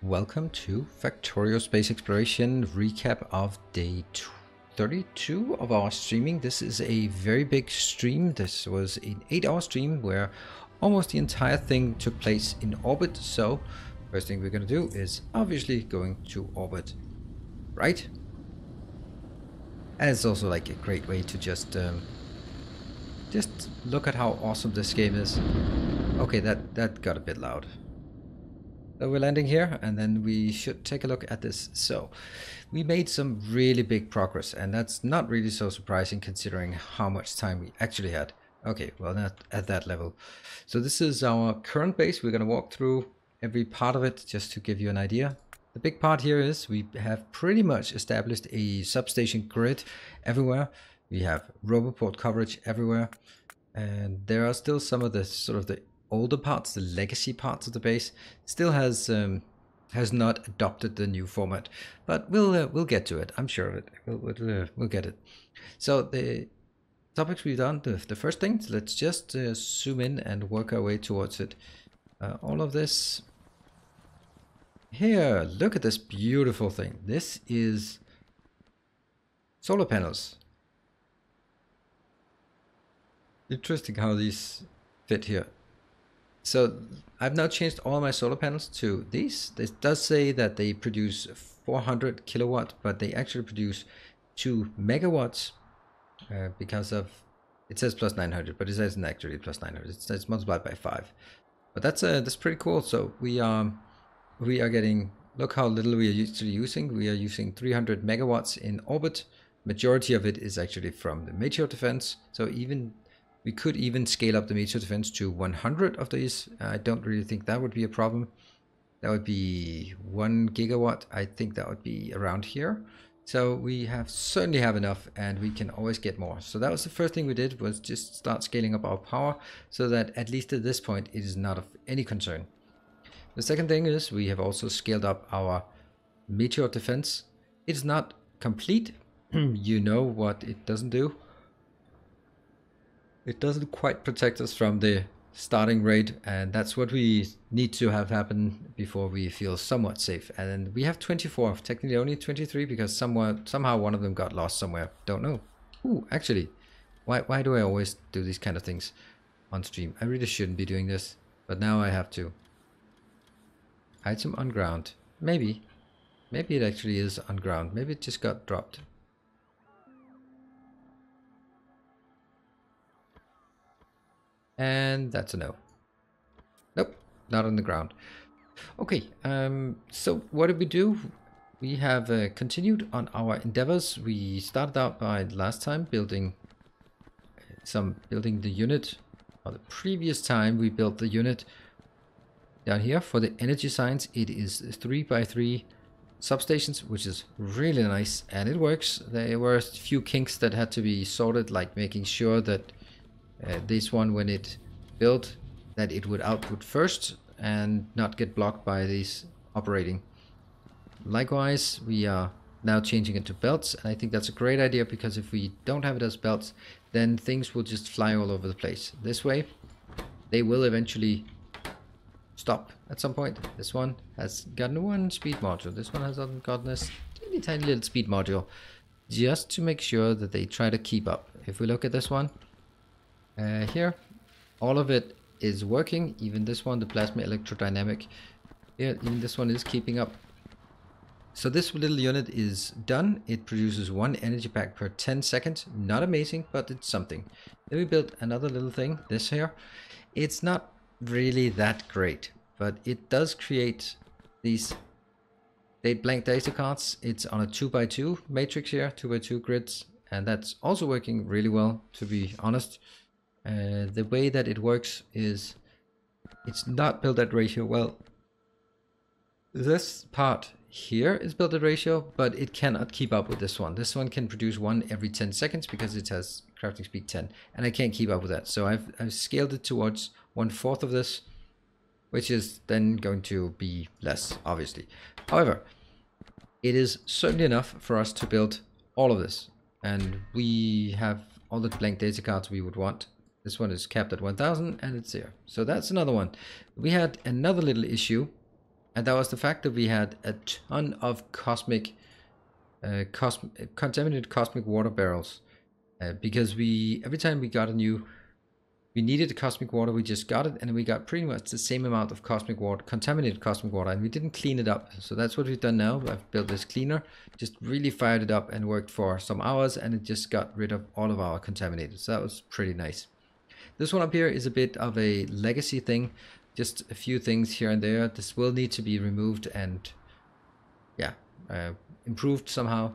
Welcome to Factorio Space Exploration recap of day 32 of our streaming. This is a very big stream. This was an 8-hour stream where almost the entire thing took place in orbit. So first thing we're going to do is obviously going to orbit, right? And it's also like a great way to just look at how awesome this game is. Okay, that got a bit loud. So we're landing here, and then we should take a look at this. So we made some really big progress, and that's not really so surprising considering how much time we actually had. Okay, well, not at that level. So this is our current base. We're going to walk through every part of it just to give you an idea. The big part here is we have pretty much established a substation grid everywhere. We have Roboport coverage everywhere, and there are still some of the sort of the older parts, the legacy parts of the base, still has not adopted the new format, but we'll get to it. I'm sure of it. We'll get it. So the topics we've done, the first thing, let's just zoom in and work our way towards it. All of this here. Look at this beautiful thing. This is solar panels. Interesting how these fit here. So I've now changed all my solar panels to these. This does say that they produce 400 kilowatt, but they actually produce 2 megawatts because of, it says plus 900, but it says actually plus 900. It's multiplied by 5. But that's pretty cool. So we are getting, look how little we are usually using. We are using 300 megawatts in orbit. Majority of it is actually from the Meteor Defense. So we could even scale up the Meteor Defense to 100 of these. I don't really think that would be a problem. That would be 1 gigawatt. I think that would be around here. So we certainly have enough, and we can always get more. So that was the first thing we did, was just start scaling up our power so that at least at this point it is not of any concern. The second thing is we have also scaled up our Meteor Defense. It's not complete. You know what it doesn't do. It doesn't quite protect us from the starting rate, and that's what we need to have happen before we feel somewhat safe. And we have 24, technically only 23, because somehow one of them got lost somewhere. Don't know. Ooh, actually, why do I always do these kind of things on stream? I really shouldn't be doing this, but now I have to. Item on ground. Maybe it actually is on ground. Maybe it just got dropped. And that's a no. Nope, not on the ground. Okay, so what did we do? We have continued on our endeavors. We started out by last time building the unit. Or the previous time we built the unit down here for the energy science. It is 3x3 substations, which is really nice, and it works. There were a few kinks that had to be sorted, like making sure that this one, when it built, that it would output first and not get blocked by these operating. Likewise, we are now changing it to belts, and I think that's a great idea, because if we don't have it as belts, then things will just fly all over the place. This way, they will eventually stop at some point. This one has gotten one speed module. This one has gotten this teeny tiny little speed module, just to make sure that they try to keep up. If we look at this one, here, all of it is working. Even this one, the plasma electrodynamic, even this one is keeping up. So this little unit is done. It produces 1 energy pack per 10 seconds. Not amazing, but it's something. Then we built another little thing, this here. It's not really that great, but it does create these blank data cards. It's on a 2x2 matrix here, 2x2 grids, and that's also working really well, to be honest. The way that it works is it's not built at ratio. Well, this part here is built at ratio, but it cannot keep up with this one. This one can produce 1 every 10 seconds because it has crafting speed 10, and I can't keep up with that. So I've scaled it towards 1/4 of this, which is then going to be less, obviously. However, it is certainly enough for us to build all of this, and we have all the blank data cards we would want. This one is capped at 1000, and it's there. So that's another one. We had another little issue, And that was the fact that we had a ton of contaminated cosmic water barrels. Because every time we got we needed the cosmic water, we just got it, and we got pretty much the same amount of cosmic water, contaminated cosmic water, and we didn't clean it up. So that's what we've done now. I've built this cleaner, just really fired it up and worked for some hours, and it just got rid of all of our contaminated. So that was pretty nice. This one up here is a bit of a legacy thing, just a few things here and there. This will need to be removed and, yeah, improved somehow.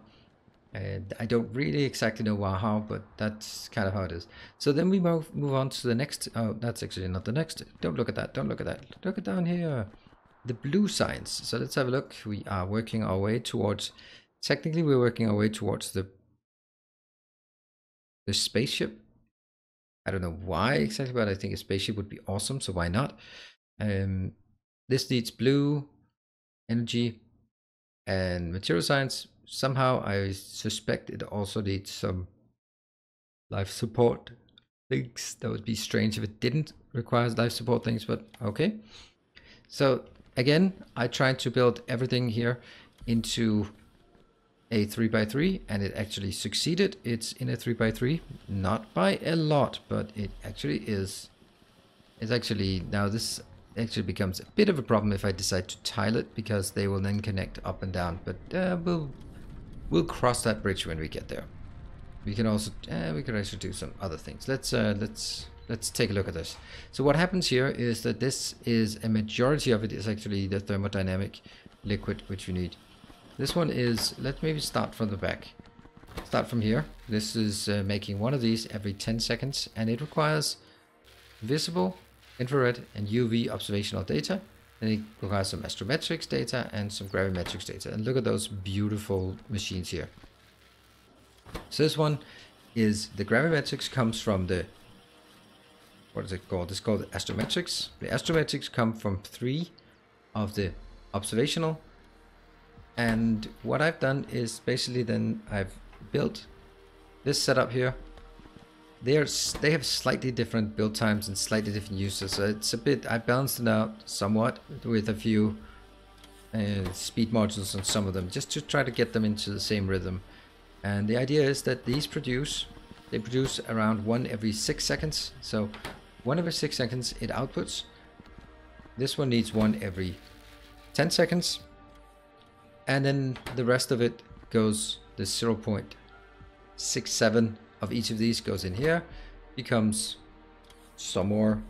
I don't really exactly know how, but that's kind of how it is. So then we move on to the next. Oh, that's actually not the next. Don't look at that. Don't look at that. Look at down here. The blue signs. So let's have a look. We are working our way towards. Technically, we're working our way towards the spaceship. I don't know why exactly, but I think a spaceship would be awesome. So why not? This needs blue, energy, and material science. Somehow I suspect it also needs some life support things. That would be strange if it didn't require life support things, but okay. So again, I tried to build everything here into a 3x3, and it actually succeeded. It's in a 3x3, not by a lot, but it actually is. It's actually, now this actually becomes a bit of a problem if I decide to tile it, because they will then connect up and down, but we'll cross that bridge when we get there. We can also we could actually do some other things. Let's take a look at this. So what happens here is that this is a majority of it is actually the thermodynamic liquid which we need. This one is, let's maybe start from the back. Start from here. This is making one of these every 10 seconds, and it requires visible, infrared, and UV observational data. And it requires some astrometrics data and some gravimetrics data. And look at those beautiful machines here. So this one is, the gravimetrics comes from the, what is it called? It's called Astrometrics. The Astrometrics come from 3 of the observational. And what I've done is basically then I've built this setup here. They have slightly different build times and slightly different uses. So it's a bit, I balanced it out somewhat with a few speed modules on some of them, just to try to get them into the same rhythm. And the idea is that they produce around 1 every 6 seconds. So 1 every 6 seconds it outputs. This one needs 1 every 10 seconds. And then the rest of it goes, the 0.67 of each of these goes in here, becomes some more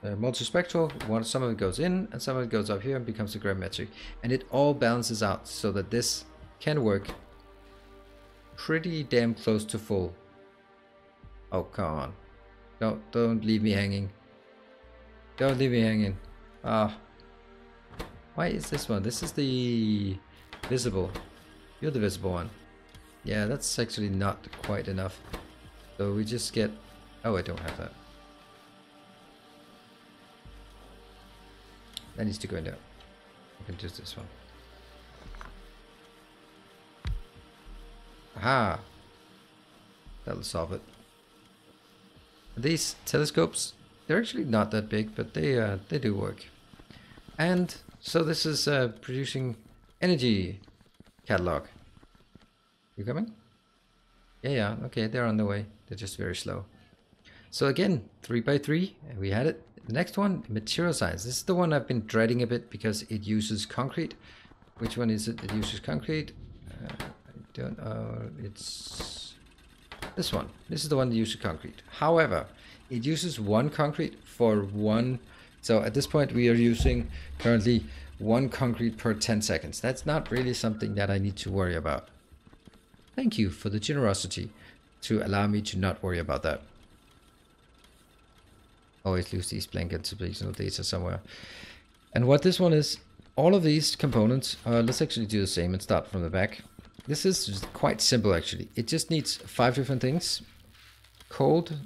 multispectral. Some of it goes in and some of it goes up here and becomes a gravimetric. And it all balances out so that this can work pretty damn close to full. Oh, come on. Don't leave me hanging. Don't leave me hanging. Ah. Why is this one? This is the visible. You're the visible one. Yeah, that's actually not quite enough. So we just get... Oh, I don't have that. That needs to go in there. I can do this one. Aha! That'll solve it. These telescopes, they're actually not that big, but they do work. And so this is producing energy catalog. You coming? Yeah, okay, they're on the way. They're just very slow. So again, 3x3, we had it. The next one, material science. This is the one I've been dreading a bit because it uses concrete. Which one is it that uses concrete? I don't know. It's this one. This is the one that uses concrete. However, it uses 1 concrete for 1. So at this point, we are using currently 1 concrete per 10 seconds. That's not really something that I need to worry about. Thank you for the generosity to allow me to not worry about that. Always lose these blank observational data somewhere. And what this one is, all of these components, let's actually do the same and start from the back. This is just quite simple actually. It just needs 5 different things. Cold,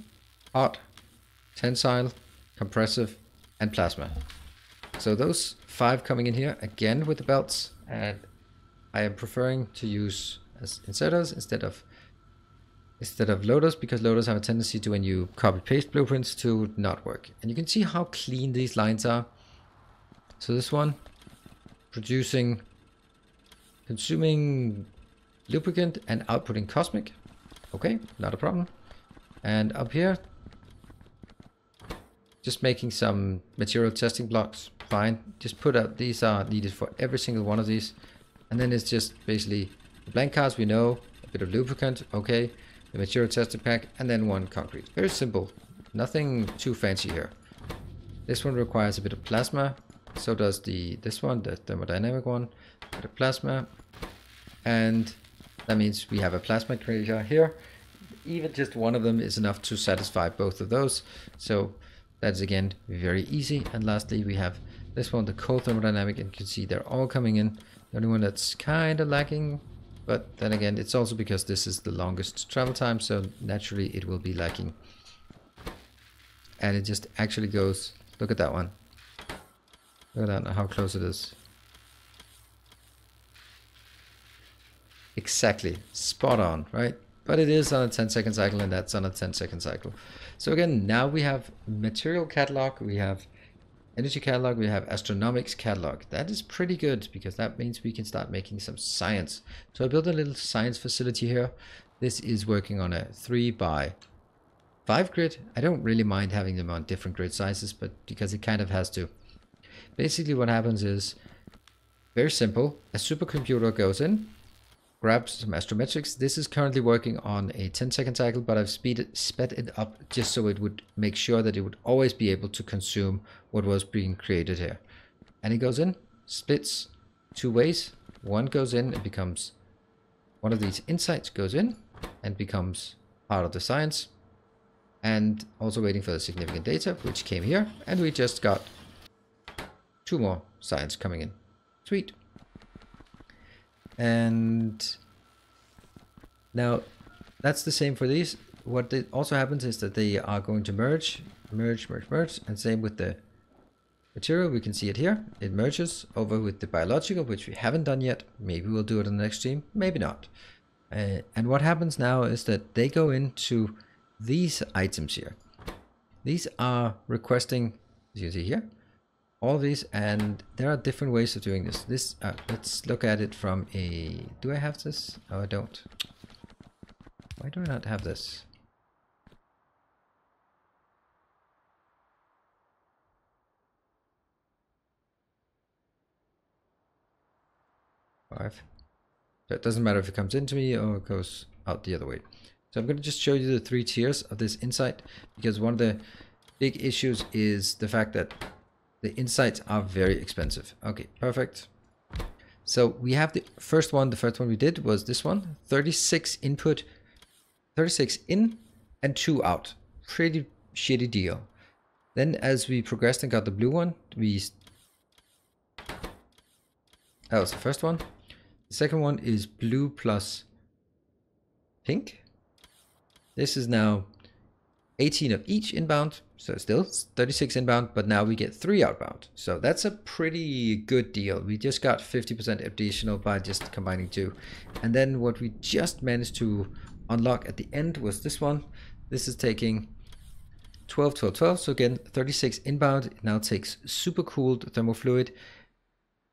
hot, tensile, compressive, and plasma. So those 5 coming in here again with the belts, and I am preferring to use as inserters instead of loaders, because loaders have a tendency to, when you copy paste blueprints, to not work. And you can see how clean these lines are. So this one producing, consuming lubricant and outputting cosmic. Okay, not a problem. And up here, just making some material testing blocks. Fine. Just put out, these are needed for every single one of these. And then it's just basically the blank cards we know, a bit of lubricant, okay, the material testing pack, and then one concrete. Very simple. Nothing too fancy here. This one requires a bit of plasma. So does this one, the thermodynamic one. A bit of plasma. And that means we have a plasma creator here. Even just one of them is enough to satisfy both of those. So that's again very easy. And lastly, we have this one, the cold thermodynamic, and you can see they're all coming in. The only one that's kind of lacking, but then again, it's also because this is the longest travel time, so naturally it will be lacking. And it just actually goes, look at that one. Look at that, how close it is. Exactly, spot on, right? But it is on a 10-second cycle, and that's on a 10-second cycle. So again, now we have material catalog, we have energy catalog, we have astronomics catalog. That is pretty good because that means we can start making some science. So I built a little science facility here. This is working on a 3x5 grid. I don't really mind having them on different grid sizes, but because it kind of has to. Basically what happens is very simple. A supercomputer goes in, grabs some astrometrics. This is currently working on a 10-second cycle, but I've sped it up just so it would make sure that it would always be able to consume what was being created here. And it goes in, splits two ways. One goes in and becomes one of these insights, goes in and becomes part of the science. And also waiting for the significant data, which came here. And we just got two more science coming in. Sweet. And now that's the same for these. What also happens is that they are going to merge, and same with the material. We can see it here. It merges over with the biological, which we haven't done yet. Maybe we'll do it in the next stream, maybe not. And what happens now is that they go into these items here. These are requesting, as you can see here, all these, and there are different ways of doing this. Let's look at it from a, do I have this? Oh, I don't. Why do I not have this? Five. So it doesn't matter if it comes into me or it goes out the other way. So I'm going to just show you the 3 tiers of this insight, because one of the big issues is the fact that the insights are very expensive. Okay, perfect. So we have the first one. The first one we did was this one. 36 input, 36 in and 2 out. Pretty shitty deal. Then as we progressed and got the blue one, that was the first one. The second one is blue plus pink. This is now 18 of each inbound, so still 36 inbound, but now we get 3 outbound. So that's a pretty good deal. We just got 50% additional by just combining 2. And then what we just managed to unlock at the end was this one. This is taking 12, 12, 12. So again, 36 inbound. It now takes super cooled thermofluid,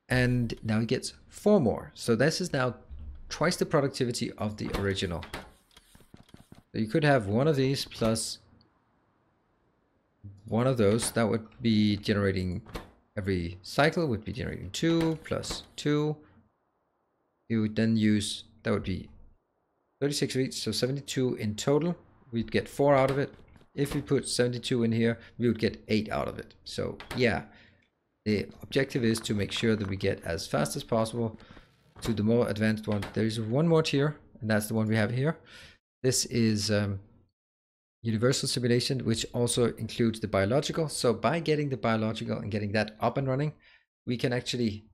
and now it gets 4 more. So this is now twice the productivity of the original. So you could have one of these plus one of those. That would be generating, every cycle would be generating 2 plus 2. You would then use, that would be 36 of each, so 72 in total. We'd get 4 out of it. If we put 72 in here, we would get 8 out of it. So yeah, the objective is to make sure that we get as fast as possible to the more advanced one. There is one more tier, and that's the one we have here. This is universal simulation, which also includes the biological. So by getting the biological and getting that up and running, we can actually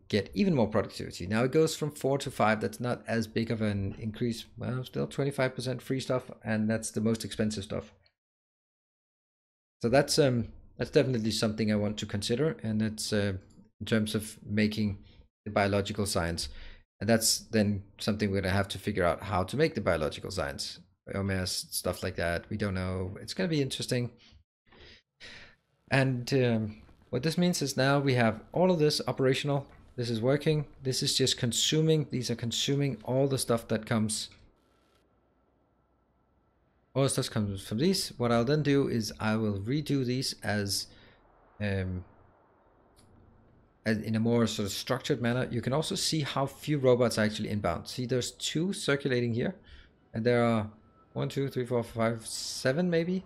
get even more productivity. Now it goes from 4 to 5. That's not as big of an increase. Well, still 25% free stuff, and that's the most expensive stuff. So that's definitely something I want to consider, and it's in terms of making the biological science. And that's then something we're gonna have to figure out how to make the biological science. Biomass, stuff like that. We don't know. It's gonna be interesting. And What this means is now we have all of this operational. This is working. This is just consuming. These are consuming all the stuff that comes. All the stuff comes from these. What I'll then do is I will redo these as in a more sort of structured manner. You can also see how few robots are actually inbound. See, there's 2 circulating here, and there are 1, 2, 3, 4, 5, 7 maybe.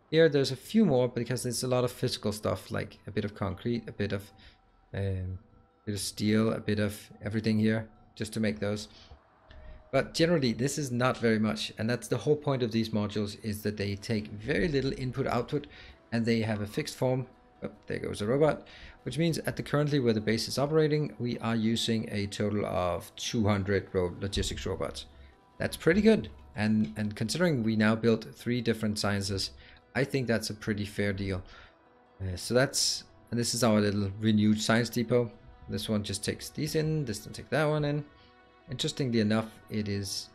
Here there's a few more because there's a lot of physical stuff, like a bit of concrete, a bit of steel, a bit of everything here, just to make those. But generally this is not very much, and that's the whole point of these modules, is that they take very little input output and they have a fixed form. Oh, there goes a robot, which means at the currently where the base is operating, we are using a total of 200 logistics robots. That's pretty good, and considering we now built 3 different sciences, I think that's a pretty fair deal. So that's, and this is our little renewed science depot. This one just takes these in, this one takes that one in. Interestingly enough, it is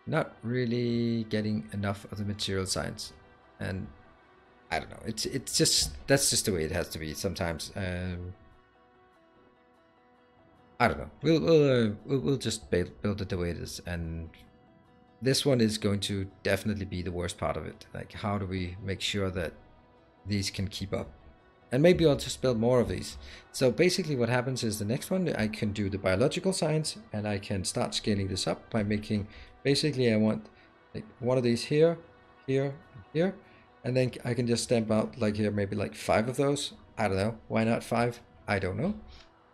not really getting enough of the material science, and I don't know. It's just, that's just the way it has to be sometimes. I don't know. We'll just build it the way it is, and this one is going to definitely be the worst part of it. Like, how do we make sure that these can keep up? And maybe I'll just build more of these. So basically what happens is the next one, I can do the biological science, and I can start scaling this up by making, basically I want like one of these here, here, and here. And then I can just stamp out like here, maybe like 5 of those. I don't know. Why not 5? I don't know.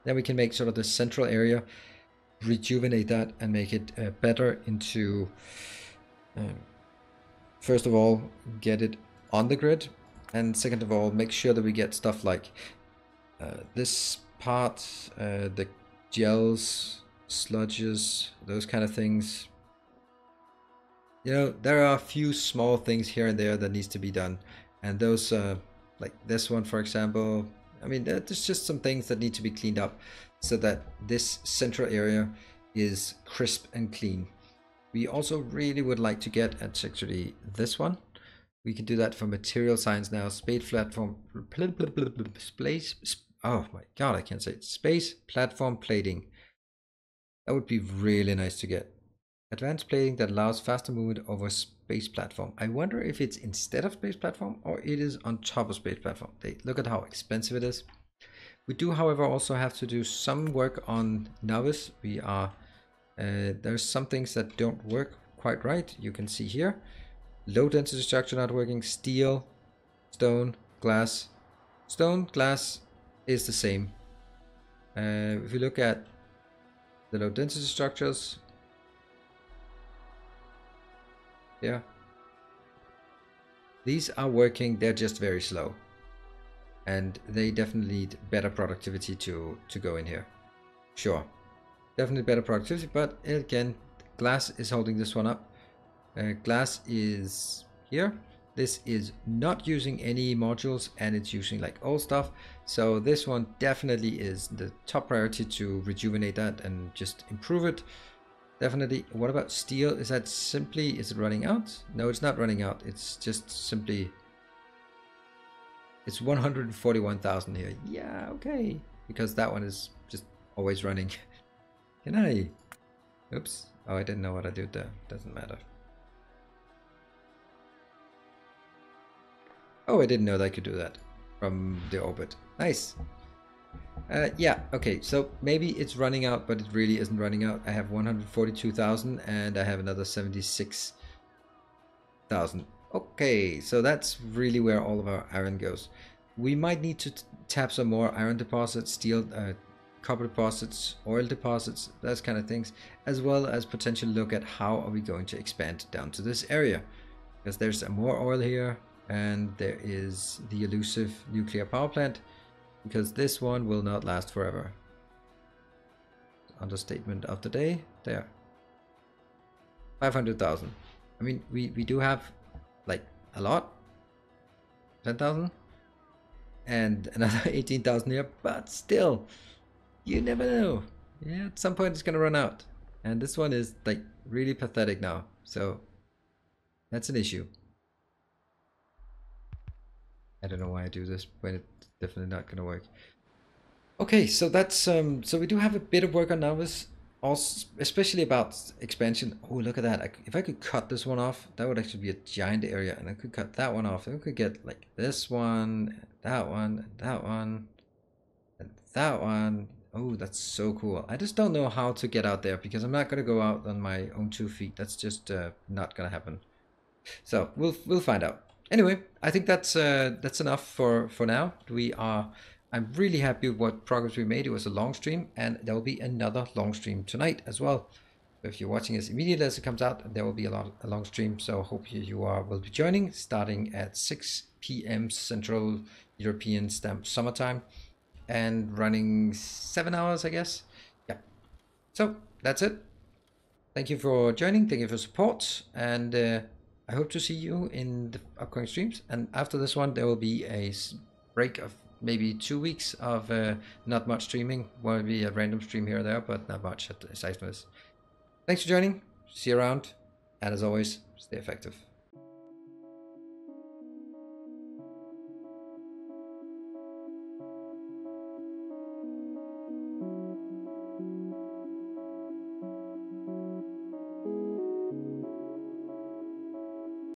Then we can make sort of the central area, rejuvenate that and make it better into, first of all, get it on the grid, and second of all, make sure that we get stuff like this part, the gels, sludges, those kind of things. You know, there are a few small things here and there that needs to be done, and those like this one for example, I mean, there's just some things that need to be cleaned up so that this central area is crisp and clean. We also really would like to get at actually this one. We can do that for material science now. Space platform, oh my god, I can't say it. Space platform plating. That would be really nice to get. Advanced plating that allows faster movement over space platform. I wonder if it's instead of space platform or it is on top of space platform. Look at how expensive it is. We do, however, also have to do some work on Novice. We are there's some things that don't work quite right. You can see here, low density structure not working. Steel, stone, glass. Stone, glass is the same. If you look at the low density structures, yeah, these are working. They're just very slow, and they definitely need better productivity to go in here. Sure, definitely better productivity, but again, glass is holding this one up. Glass is here. This is not using any modules, and it's using like old stuff. So this one definitely is the top priority to rejuvenate that and just improve it. Definitely. What about steel? Is that simply, is it running out? No, it's not running out. It's just simply, it's 141,000 here. Yeah, okay. Because that one is just always running. Can I? Oops. Oh, I didn't know what I did there. Doesn't matter. Oh, I didn't know that I could do that from the orbit. Nice. Yeah, okay, so maybe it's running out, but it really isn't running out. I have 142,000 and I have another 76,000. Okay, so that's really where all of our iron goes. We might need to tap some more iron deposits, steel, copper deposits, oil deposits, those kind of things, as well as potentially look at how are we going to expand down to this area. Because there's more oil here, and there is the elusive nuclear power plant, because this one will not last forever. Understatement of the day. There. 500,000. I mean, we do have like a lot. 10,000. And another 18,000 here, but still, you never know. Yeah, at some point it's gonna run out. And this one is like really pathetic now. So that's an issue. I don't know why I do this when definitely not gonna work. Okay, so that's so we do have a bit of work on numbers, also especially about expansion. Oh, look at that! If I could cut this one off, that would actually be a giant area, and I could cut that one off. And we could get like this one, that one, that one, and that one. Oh, that's so cool. I just don't know how to get out there because I'm not gonna go out on my own 2 feet. That's just not gonna happen. So we'll find out. Anyway, I think that's enough for now. I'm really happy with what progress we made. It was a long stream, and there will be another long stream tonight as well. So if you're watching this immediately as it comes out, there will be a long stream. So hope you will be joining, starting at 6 p.m. Central European summertime, and running 7 hours, I guess. Yeah. So that's it. Thank you for joining. Thank you for support, and I hope to see you in the upcoming streams. And after this one, there will be a break of maybe 2 weeks of not much streaming. Will be a random stream here or there, but not much aside from this. Thanks for joining. See you around, and as always, stay effective.